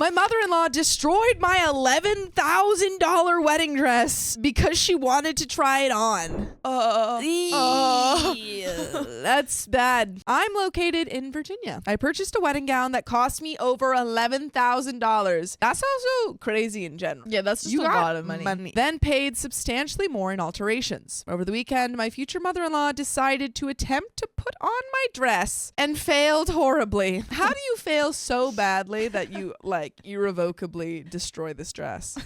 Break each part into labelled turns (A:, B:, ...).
A: My mother-in-law destroyed my $11,000 wedding dress because she wanted to try it on. That's bad. I'm located in Virginia. I purchased a wedding gown that cost me over $11,000. That's also crazy in general.
B: Yeah, that's just a lot of money.
A: Then paid substantially more in alterations. Over the weekend, my future mother-in-law decided to attempt to put on my dress and failed horribly. How do you fail so badly that you irrevocably destroy this dress?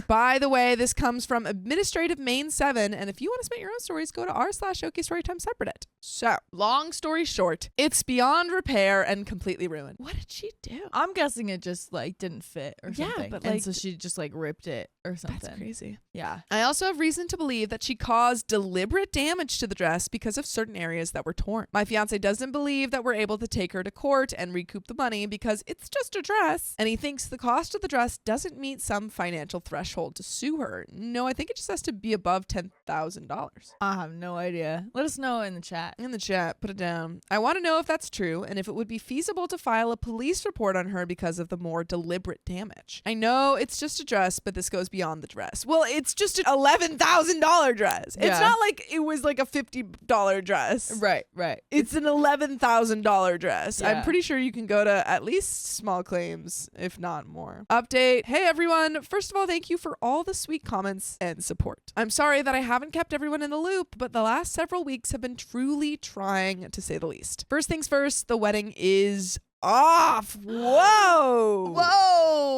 A: By the way, this comes from Administrative Main 7, and if you want to submit your own stories, go to r/OK Storytime subreddit. So, long story short, it's beyond repair and completely ruined. What did she do?
B: I'm guessing it just didn't fit or something.
A: Yeah, but
B: and so she just ripped it or something.
A: That's crazy.
B: Yeah.
A: I also have reason to believe that she caused deliberate damage to the dress because of certain areas that were torn. My fiance doesn't believe that we're able to take her to court and recoup the money because it's just a dress, and he thinks the cost of the dress doesn't meet some financial threshold to sue her. No, I think it just has to be above $10,000.
B: I have no idea. Let us know in the chat.
A: In the chat, put it down. I want to know if that's true and if it would be feasible to file a police report on her because of the more deliberate damage. I know it's just a dress, but this goes beyond the dress. Well, it's just an $11,000 dress.
B: Yeah.
A: It's not like it was like a $50 dress.
B: Right.
A: It's an $11,000 dress.
B: Yeah.
A: I'm pretty sure you can go to at least small claims, if not more. Update. Hey everyone. First of all, thank you for all the sweet comments and support. I'm sorry that I haven't kept everyone in the loop, but the last several weeks have been truly trying, to say the least. First things first, the wedding is off. Whoa.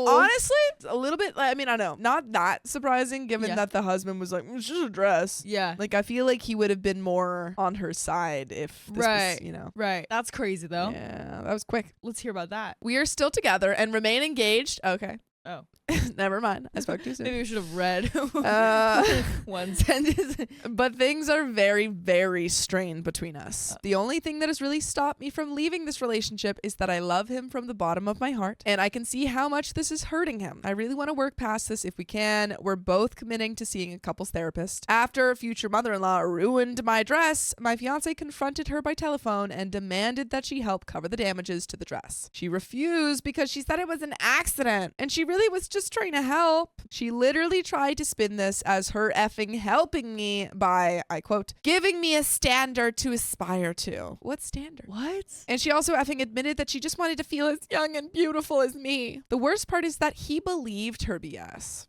A: Honestly, a little bit, I don't know, not that surprising given that the husband was like, it's just a dress.
B: Yeah.
A: I feel like he would have been more on her side if this was,
B: Right. That's crazy though.
A: Yeah, that was quick.
B: Let's hear about that.
A: We are still together and remain engaged. Okay.
B: Oh.
A: Never mind. I spoke too soon.
B: Maybe we should have read one sentence.
A: But things are very, very strained between us. The only thing that has really stopped me from leaving this relationship is that I love him from the bottom of my heart, and I can see how much this is hurting him. I really want to work past this if we can. We're both committing to seeing a couples therapist. After future mother-in-law ruined my dress, my fiance confronted her by telephone and demanded that she help cover the damages to the dress. She refused because she said it was an accident, and she really was just trying to help. She literally tried to spin this as her effing helping me by, I quote, giving me a standard to aspire to. What standard?
B: What?
A: And she also effing admitted that she just wanted to feel as young and beautiful as me. The worst part is that he believed her BS.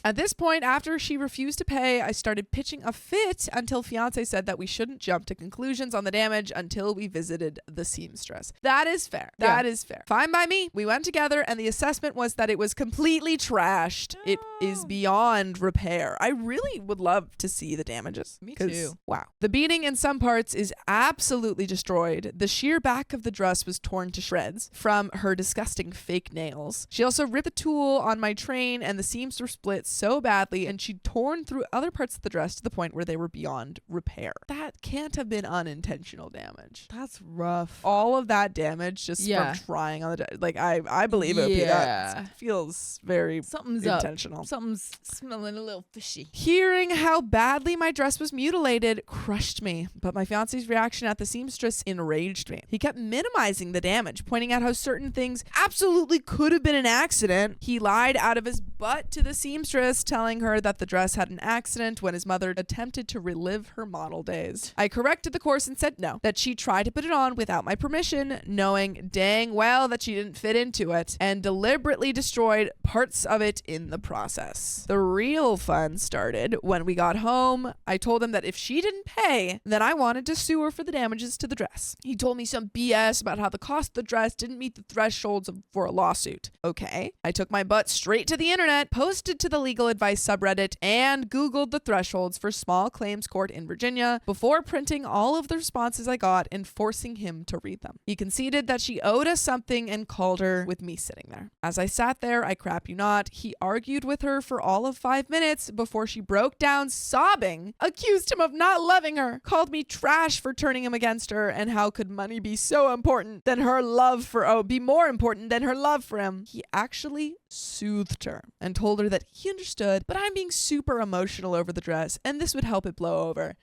A: At this point, after she refused to pay, I started pitching a fit until fiance said that we shouldn't jump to conclusions on the damage until we visited the seamstress. That is fair. That is fair. Fine by me. We went together and the assessment was that it was completely trashed. It is beyond repair. I really would love to see the damages.
B: Me too.
A: Wow. The beading in some parts is absolutely destroyed. The sheer back of the dress was torn to shreds from her disgusting fake nails. She also ripped the tulle on my train and the seams were split so badly, and she'd torn through other parts of the dress to the point where they were beyond repair. That can't have been unintentional damage.
B: That's rough.
A: All of that damage just from trying on the I believe it would be that. It feels very
B: Something's
A: intentional.
B: Up. Something's smelling a little fishy.
A: Hearing how badly my dress was mutilated crushed me, but my fiance's reaction at the seamstress enraged me. He kept minimizing the damage, pointing out how certain things absolutely could have been an accident. He lied out of his butt to the seamstress, telling her that the dress had an accident when his mother attempted to relive her model days. I corrected the course and said no, that she tried to put it on without my permission, knowing dang well that she didn't fit into it, and deliberately destroyed parts of it in the process. The real fun started when we got home. I told him that if she didn't pay, then I wanted to sue her for the damages to the dress. He told me some BS about how the cost of the dress didn't meet the thresholds for a lawsuit. Okay. I took my butt straight to the internet, posted to the LegalAdvice subreddit, and Googled the thresholds for small claims court in Virginia before printing all of the responses I got and forcing him to read them. He conceded that she owed us something and called her with me sitting there. As I sat there, I crap you not, he argued with her for all of 5 minutes before she broke down sobbing, accused him of not loving her, called me trash for turning him against her, and how could money be so important than her love for, be more important than her love for him. He actually soothed her and told her that he understood, but I'm being super emotional over the dress and this would help it blow over.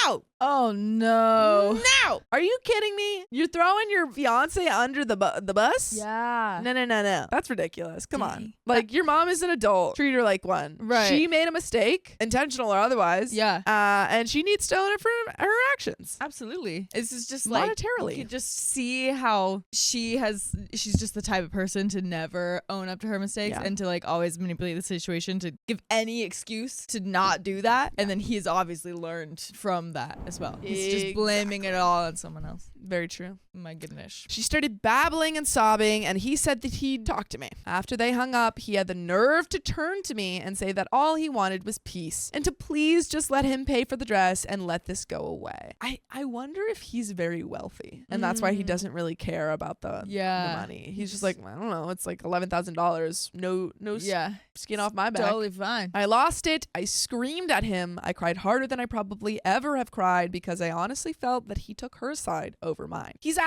A: No!
B: Oh no.
A: No! Are you kidding me? You're throwing your fiance under the bus?
B: Yeah.
A: No. That's ridiculous. Come on.
B: Dang.
A: Like, your mom is an adult. Treat her like one.
B: Right.
A: She made a mistake, intentional or otherwise.
B: Yeah.
A: And she needs to own it for her actions.
B: Absolutely. This is just like
A: Monetarily.
B: you could just see how she's just the type of person to never own up to her mistakes and to like always manipulate the situation to give any excuse to not do that. And then he's obviously learned from that as well. He's just blaming it all on someone else.
A: Very true.
B: My goodness.
A: She started babbling and sobbing, and he said that he'd talk to me. After they hung up, he had the nerve to turn to me and say that all he wanted was peace and to please just let him pay for the dress and let this go away. I wonder if he's very wealthy, and that's why he doesn't really care about the money. He's just like, I don't know, it's like $11,000. No skin off my back.
B: Totally fine.
A: I lost it. I screamed at him. I cried harder than I probably ever have cried because I honestly felt that he took her side over mine. He's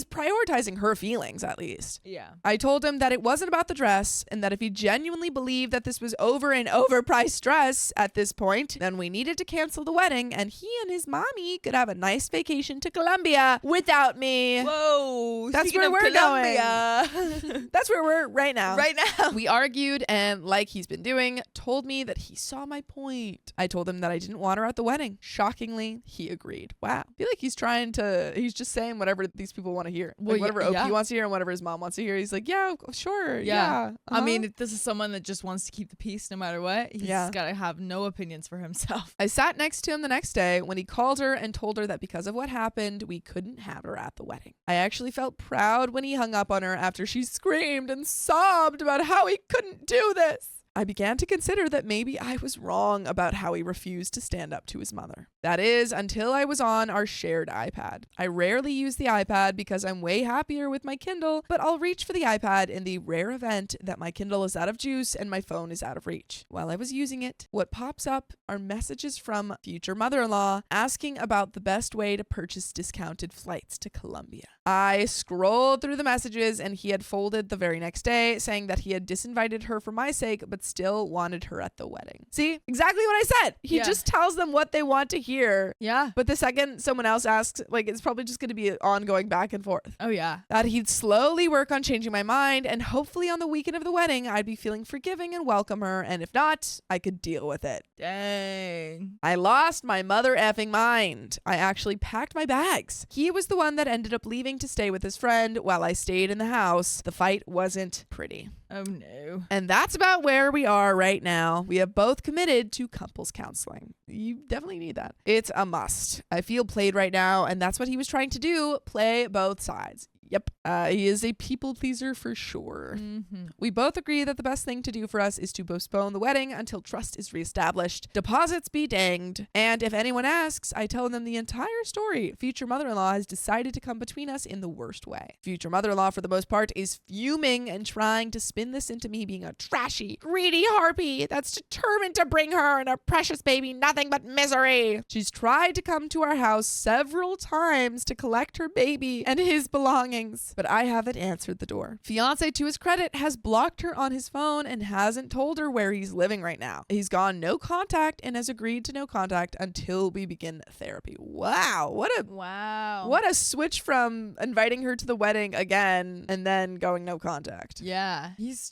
A: prioritizing her feelings, at least.
B: Yeah.
A: I told him that it wasn't about the dress and that if he genuinely believed that this was over an overpriced dress at this point, then we needed to cancel the wedding and he and his mommy could have a nice vacation to Colombia without me.
B: Whoa.
A: That's where we're going. That's where we're right now.
B: Right now.
A: We argued and, like he's been doing, told me that he saw my point. I told him that I didn't want her at the wedding. Shockingly, he agreed. Wow. I feel like he's just saying whatever these people want to hear. Like whatever OP wants to hear and whatever his mom wants to hear. He's like, yeah, sure. Yeah.
B: I mean, if this is someone that just wants to keep the peace no matter what, he's got to have no opinions for himself.
A: I sat next to him the next day when he called her and told her that because of what happened, we couldn't have her at the wedding. I actually felt proud when he hung up on her after she screamed and sobbed about how he couldn't do this. I began to consider that maybe I was wrong about how he refused to stand up to his mother. That is, until I was on our shared iPad. I rarely use the iPad because I'm way happier with my Kindle, but I'll reach for the iPad in the rare event that my Kindle is out of juice and my phone is out of reach. While I was using it, what pops up are messages from future mother-in-law asking about the best way to purchase discounted flights to Colombia. I scrolled through the messages and he had folded the very next day saying that he had disinvited her for my sake, but still wanted her at the wedding. See, exactly what I said. He just tells them what they want to hear.
B: Yeah.
A: But the second someone else asks, like, it's probably just going to be an ongoing back and forth.
B: Oh, yeah.
A: That he'd slowly work on changing my mind, and hopefully on the weekend of the wedding, I'd be feeling forgiving and welcome her, and if not, I could deal with it.
B: Dang.
A: I lost my mother effing mind. I actually packed my bags. He was the one that ended up leaving to stay with his friend while I stayed in the house. The fight wasn't pretty.
B: Oh, no.
A: And that's about where we are right now. We have both committed to couples counseling. You definitely need that. It's a must. I feel played right now, and that's what he was trying to do, play both sides. Yep. He is a people pleaser for sure.
B: Mm-hmm.
A: We both agree that the best thing to do for us is to postpone the wedding until trust is reestablished. Deposits be danged. And if anyone asks, I tell them the entire story. Future mother-in-law has decided to come between us in the worst way. Future mother-in-law, for the most part, is fuming and trying to spin this into me being a trashy, greedy harpy that's determined to bring her and her precious baby nothing but misery. She's tried to come to our house several times to collect her baby and his belongings, but I haven't answered the door. Fiance, to his credit, has blocked her on his phone and hasn't told her where he's living right now. He's gone no contact and has agreed to no contact until we begin therapy. Wow. What a switch from inviting her to the wedding again and then going no contact.
B: Yeah. He's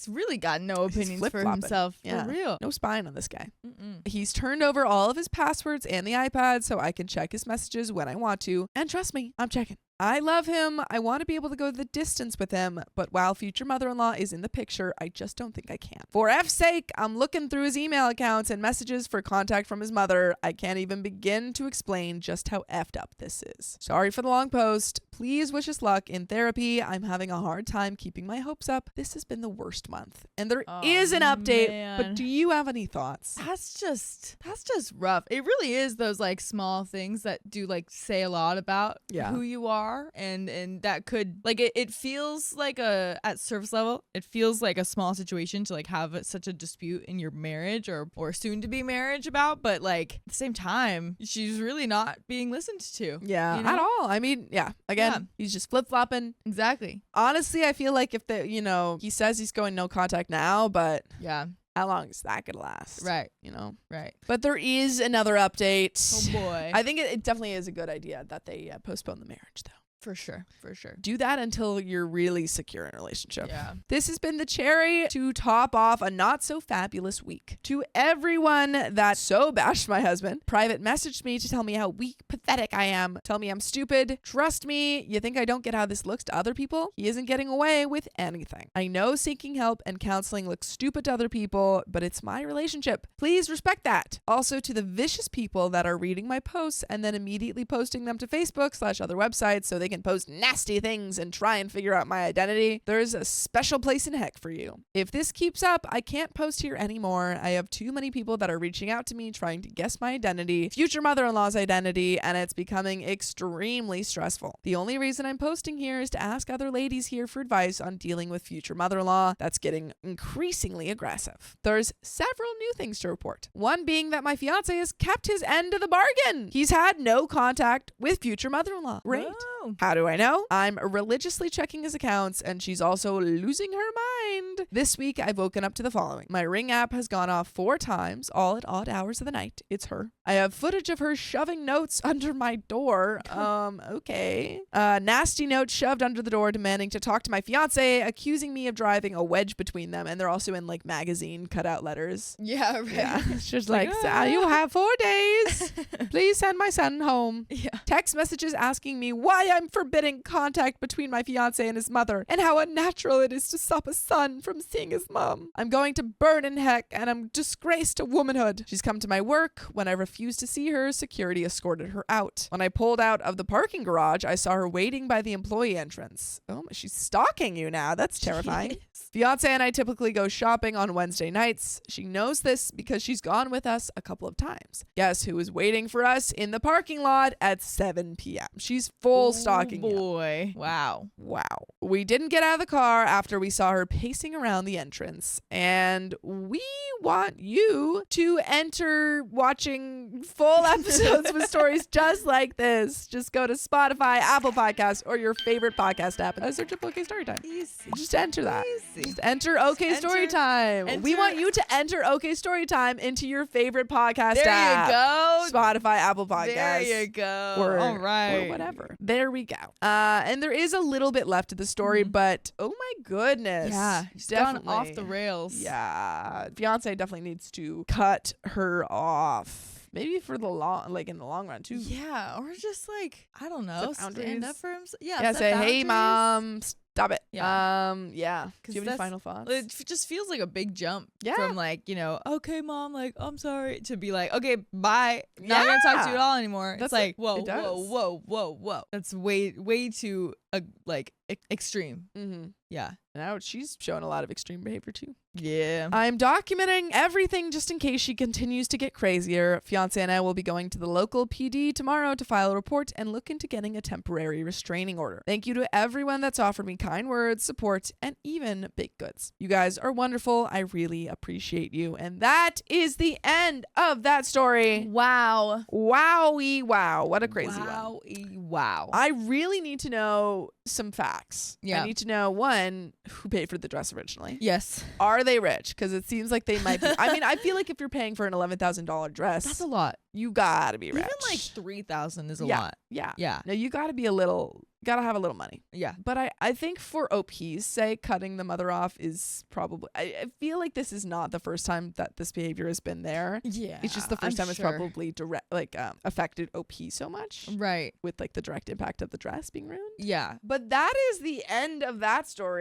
B: really got no opinions for himself.
A: Yeah.
B: For real.
A: No spine on this guy.
B: Mm-mm.
A: He's turned over all of his passwords and the iPad so I can check his messages when I want to. And trust me, I'm checking. I love him. I want to be able to go the distance with him, but while future mother-in-law is in the picture, I just don't think I can. For F's sake, I'm looking through his email accounts and messages for contact from his mother. I can't even begin to explain just how effed up this is. Sorry for the long post. Please wish us luck in therapy. I'm having a hard time keeping my hopes up. This has been the worst month. And there is an update, but do you have any thoughts?
B: That's just rough. It really is those like small things that do like say a lot about who you are. And that could like it feels like at surface level it feels like a small situation to like have such a dispute in your marriage or soon to be marriage about, but like at the same time she's really not being listened to
A: at all. I mean again he's just flip-flopping.
B: Exactly.
A: Honestly, I feel like if he says he's going no contact now, but how long is that gonna last?
B: Right.
A: You know?
B: Right.
A: But there is another update.
B: Oh boy.
A: I think it definitely is a good idea that they postpone the marriage, though.
B: For sure.
A: Do that until you're really secure in a relationship.
B: Yeah.
A: This has been the cherry to top off a not so fabulous week. To everyone that so bashed my husband, private messaged me to tell me how weak, pathetic I am, tell me I'm stupid. Trust me, you think I don't get how this looks to other people? He isn't getting away with anything. I know seeking help and counseling looks stupid to other people, but it's my relationship. Please respect that. Also, to the vicious people that are reading my posts and then immediately posting them to Facebook/other websites so they can post nasty things and try and figure out my identity, there's a special place in heck for you. If this keeps up, I can't post here anymore. I have too many people that are reaching out to me trying to guess my identity, future mother-in-law's identity, and it's becoming extremely stressful. The only reason I'm posting here is to ask other ladies here for advice on dealing with future mother-in-law that's getting increasingly aggressive. There's several new things to report. One being that my fiance has kept his end of the bargain. He's had no contact with future mother-in-law. Great.
B: Oh.
A: How do I know? I'm religiously checking his accounts, and she's also losing her mind. This week, I've woken up to the following. My Ring app has gone off 4 times, all at odd hours of the night. It's her. I have footage of her shoving notes under my door. Okay. Nasty notes shoved under the door demanding to talk to my fiance, accusing me of driving a wedge between them, and they're also in like magazine cutout letters.
B: Yeah, right.
A: Yeah. It's just like, you have 4 days. Please send my son home.
B: Yeah.
A: Text messages asking me why I'm forbidding contact between my fiance and his mother, and how unnatural it is to stop a son from seeing his mom. I'm going to burn in heck, and I'm disgraced to womanhood. She's come to my work. When I refused to see her, security escorted her out. When I pulled out of the parking garage, I saw her waiting by the employee entrance. Oh, she's stalking you now. That's terrifying. Fiance and I typically go shopping on Wednesday nights. She knows this because she's gone with us a couple of times. Guess who is waiting for us in the parking lot at 7 p.m.? She's full stalking you.
B: Boy. Wow.
A: We didn't get out of the car after we saw her pacing around the entrance, and we want you to enter watching full episodes with stories just like this. Just go to Spotify, Apple Podcasts, or your favorite podcast app and search up OK Storytime.
B: Easy.
A: Just enter that.
B: Easy.
A: Just enter OK Storytime. We want you to enter OK Storytime into your favorite podcast app.
B: There you go.
A: Spotify, Apple Podcasts.
B: There you go.
A: All
B: right.
A: Or whatever. There we go. And there is a little bit left of the story, but oh my goodness.
B: Yeah. She's gone off the rails.
A: Yeah. Fiance definitely needs to cut her off. Maybe for the in the long run too.
B: Yeah. Or just like, I don't know, stand up for himself.
A: Yeah. Say, hey, mom. Stop it.
B: Yeah.
A: Yeah. Do you have any final thoughts?
B: It just feels like a big jump
A: Yeah.
B: from like, okay, mom, like, I'm sorry, to be like, okay, bye. Not gonna talk to you at all anymore.
A: That's
B: it's like,
A: it
B: whoa. That's way too extreme.
A: Mm-hmm.
B: Yeah.
A: Now she's showing a lot of extreme behavior too.
B: Yeah.
A: I'm documenting everything just in case she continues to get crazier. Fiance and I will be going to the local PD tomorrow to file a report and look into getting a temporary restraining order. Thank you to everyone that's offered me kind words, support, and even baked goods. You guys are wonderful. I really appreciate you. And that is the end of that story.
B: Wow.
A: Wowie wow. What a crazy one.
B: Wow.
A: I really need to know some facts.
B: Yeah.
A: I need to know, one, who paid for the dress originally.
B: Yes.
A: Are they rich? Because it seems like they might be. I mean, I feel like if you're paying for an $11,000 dress,
B: That's a lot.
A: you gotta be rich.
B: Even like 3,000 is a lot.
A: Yeah.
B: Yeah.
A: No, you gotta have a little money.
B: Yeah.
A: But I think for OP's sake, cutting the mother off is probably, I feel like this is not the first time that this behavior has been there.
B: Yeah.
A: It's just the 1st time it's
B: sure.
A: probably affected OP so much.
B: Right.
A: With like the direct impact of the dress being ruined.
B: Yeah.
A: But that is the end of that story.